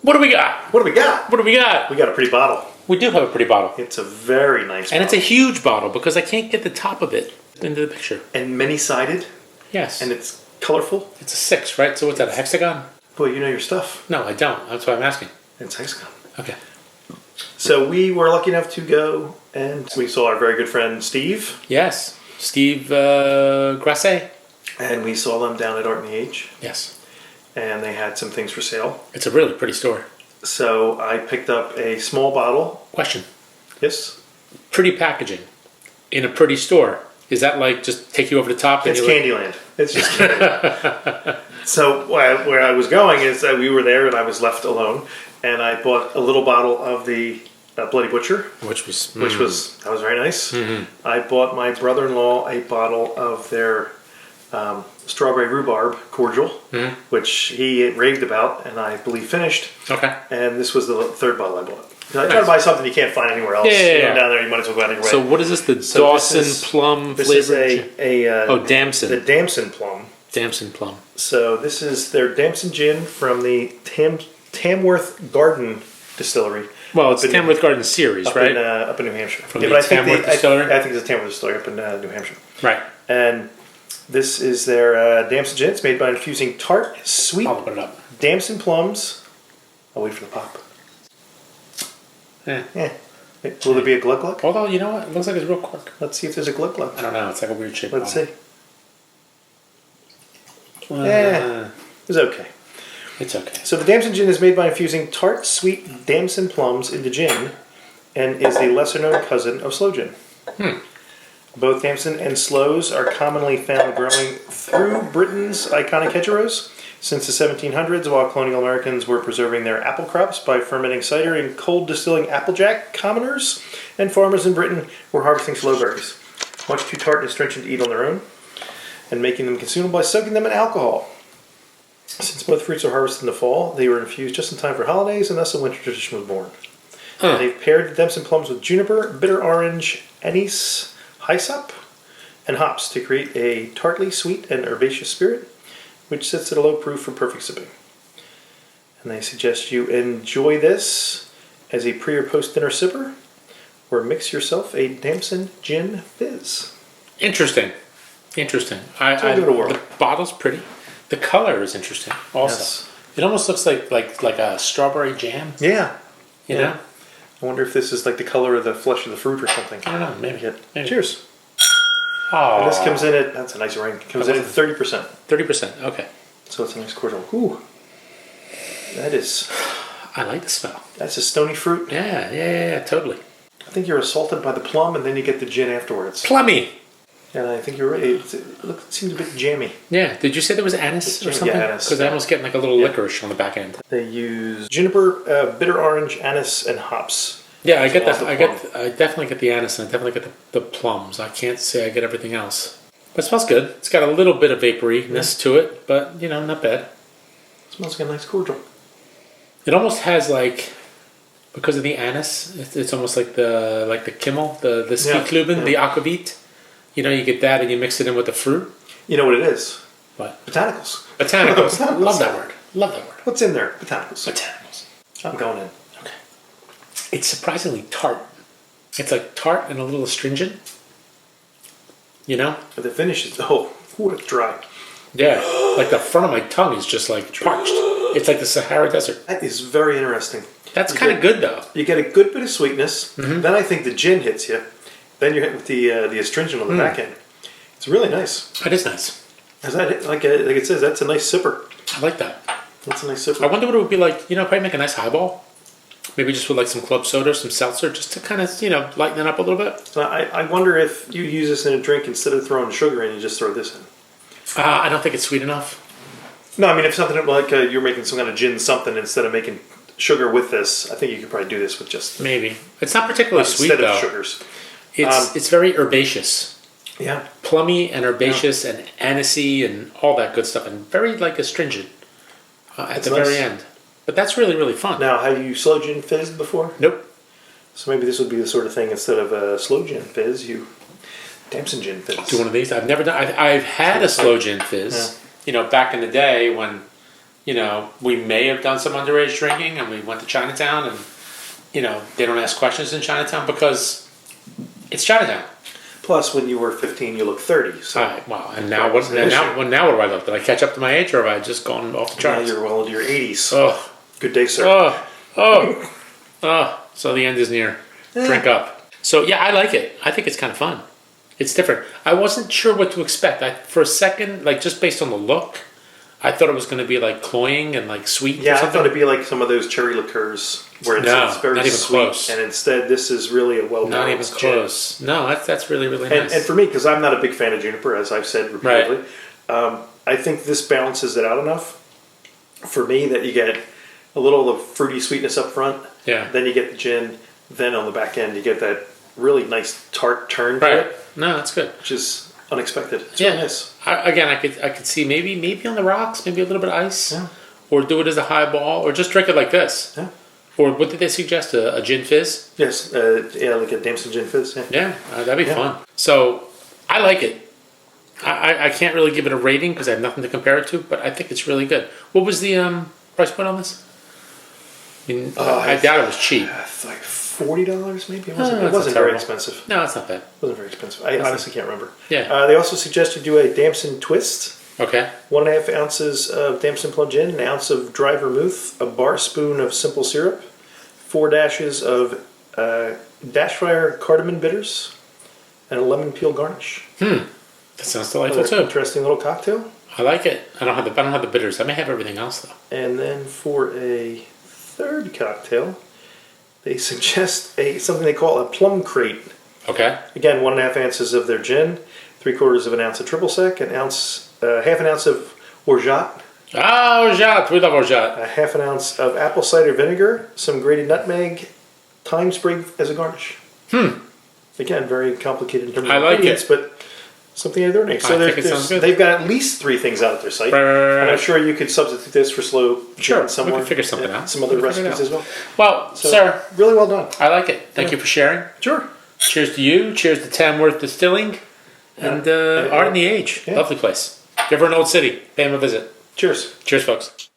What do we got? What do we got? What do we got? We got a pretty bottle. We do have a pretty bottle. It's a very nice And bottle. it's a huge bottle because I can't get the top of it into the picture. And many-sided. Yes. And it's colorful. It's a 6, right? So what's that, a hexagon? Boy, you know your stuff. No, I don't. That's why I'm asking. It's hexagon. Okay. So we were lucky enough to go and we saw our very good friend Steve. Yes. Steve Grasset. And we saw them down at Art and the Age. Yes. And they had some things for sale. It's a really pretty store. So I picked up a small bottle. Question. Yes? Pretty packaging in a pretty store. Is that like just take you over the top? It's Candyland. It's just Candyland. So where I was going is that we were there and I was left alone. And I bought a little bottle of the Bloody Butcher. Which was That was very nice. Mm-hmm. I bought my brother-in-law a bottle of their strawberry rhubarb cordial, which he raved about and I believe finished. Okay. And this was the third bottle I bought. I try to buy something you can't find anywhere else. Yeah. Down there, you might as well go out of your way. So what is this? The Dawson Plum this flavor? is Damson. the Damson Plum. Damson Plum. So this is their Damson Gin from the Tamworth Garden Distillery. Well, it's Tamworth Garden series, right? Up in New Hampshire. From the Tamworth Distillery? I think it's a Tamworth Distillery up in New Hampshire. Right. And this is their Damson Gin. It's made by infusing tart, sweet I'll open it up. Damson plums. I'll wait for the pop. Yeah. Will there be a glug glug? Although, you know what? It looks like it's real cork. Let's see if there's a glug glug. I don't know. It's like a weird shape. Let's see. Yeah, it's okay. It's okay. So the Damson Gin is made by infusing tart, sweet Damson plums into gin and is the lesser-known cousin of Sloe Gin. Both Damson and sloes are commonly found growing through Britain's iconic hedgerows since the 1700s, while Colonial Americans were preserving their apple crops by fermenting cider and cold-distilling applejack. Commoners and farmers in Britain were harvesting sloe berries, much too tart and astringent to eat on their own, and making them consumable by soaking them in alcohol. Since both fruits are harvested in the fall, they were infused just in time for holidays, and thus a winter tradition was born. They've paired the Damson plums with juniper, bitter orange, anise, hyssop, and hops to create a tartly, sweet, and herbaceous spirit, which sits at a low proof for perfect sipping. And they suggest you enjoy this as a pre or post dinner sipper, or mix yourself a Damson Gin Fizz. Interesting. Interesting. The bottle's pretty. The color is interesting. Also, Yes. It almost looks like a strawberry jam. Yeah. You know. I wonder if this is like the color of the flesh of the fruit or something. I don't know. Maybe. Maybe. Cheers. Oh. And this comes in at, that's a nice ring, comes in at 30%. 30%. Okay. So it's a nice cordial. Ooh. That is, I like the smell. that's a stony fruit. Yeah. Totally. I think you're assaulted by the plum and then you get the gin afterwards. Plummy. And I think you're right. It seems a bit jammy. Yeah. Did you say there was anise or something? Yeah, anise. Because I almost get like a little licorice on the back end. They use juniper, bitter orange, anise, and hops. Yeah, I get that. Also I definitely get the anise, and I definitely get the plums. I can't say I get everything else. But it smells good. It's got a little bit of vaporyness to it, but not bad. It smells like a nice cordial. It almost has because of the anise, it's almost like the Kimmel, the Skiklubben, the aquavit. You get that, and you mix it in with the fruit. You know what it is? What? Botanicals. Botanicals. Love that word. Love that word. What's in there? Botanicals. Botanicals. I'm going in. Okay. It's surprisingly tart. It's like tart and a little astringent. But the finish is, it's dry. Yeah. Like the front of my tongue is just like parched. It's like the Sahara Desert. That is very interesting. That's kind of good though. You get a good bit of sweetness. Then I think the gin hits you. Then you're hit with the astringent on the back end. It's really nice. It is nice. Is that like it says? That's a nice sipper. I like that. That's a nice sipper. I wonder what it would be like. Probably make a nice highball. Maybe just with some club soda, some seltzer, just to kind of lighten it up a little bit. I wonder if you use this in a drink instead of throwing sugar in, you just throw this in. I don't think it's sweet enough. No, I mean if something like you're making some kind of gin something instead of making sugar with this, I think you could probably do this with just maybe. It's not particularly sweet instead though. of sugars. It's very herbaceous. Yeah. Plummy and herbaceous and anisey and all that good stuff, and very astringent at the very end. But that's really, really fun. Now, have you Sloe Gin fizzed before? Nope. So maybe this would be the sort of thing, instead of a Sloe Gin fizz, you Damson Gin fizz. Do one of these. I've never done. I've had a Sloe Gin fizz. Yeah. Back in the day when we may have done some underage drinking, and we went to Chinatown, and they don't ask questions in Chinatown because it's Chinatown. Plus, when you were 15, you looked 30. So wow. And now what? Now what do I look? Did I catch up to my age, or have I just gone off the charts? Now you're well into your 80s. Oh, good day, sir. So the end is near. Drink up. So yeah, I like it. I think it's kind of fun. It's different. I wasn't sure what to expect. For a second, just based on the look, I thought it was going to be cloying and sweet. Yeah, I thought it'd be like some of those cherry liqueurs where it's very not even sweet, close. And instead this is really a well balanced. Not even close. Gin. No, that's really really nice. And for me, because I'm not a big fan of juniper, as I've said repeatedly, I think this balances it out enough for me that you get a little of the fruity sweetness up front. Yeah. Then you get the gin. Then on the back end, you get that really nice tart turn to it. No, that's good. Which is unexpected. It's really nice. I could see maybe on the rocks, maybe a little bit of ice, or do it as a highball, or just drink it like this. Yeah. Or what did they suggest? A gin fizz? Yes. Like a Damson Gin fizz. Yeah. That'd be fun. So I like it. I can't really give it a rating because I have nothing to compare it to, but I think it's really good. What was the price point on this? I doubt it was cheap. It's like $40 maybe. It wasn't very expensive. No, it's not bad. It wasn't very expensive. I honestly can't remember. Yeah. They also suggest you do a Damson twist. Okay. 1.5 ounces of Damson Plum gin, an ounce of dry vermouth, a bar spoon of simple syrup, 4 dashes of dash fire cardamom bitters, and a lemon peel garnish. That sounds delightful too. Interesting little cocktail. I like it. I don't have the bitters. I may have everything else though. And then for a third cocktail, they suggest something they call a plum crate. Okay. Again, 1.5 ounces of their gin, 3/4 of an ounce of triple sec, half an ounce of orgeat. Orgeat. We love orgeat. A half an ounce of apple cider vinegar, some grated nutmeg, thyme sprig as a garnish. Again, very complicated in terms of ingredients, but something they're doing. So they've got at least 3 things out at their site. Right. And I'm sure you could substitute this for Sloe Gin somewhere. We can figure something out. Some other recipes as well. Well, sir, really well done. I like it. Thank you for sharing. Sure. Cheers to you. Cheers to Tamworth Distilling. And Art in the Age. Lovely place. If you're ever in Old City, pay them a visit. Cheers. Cheers, folks.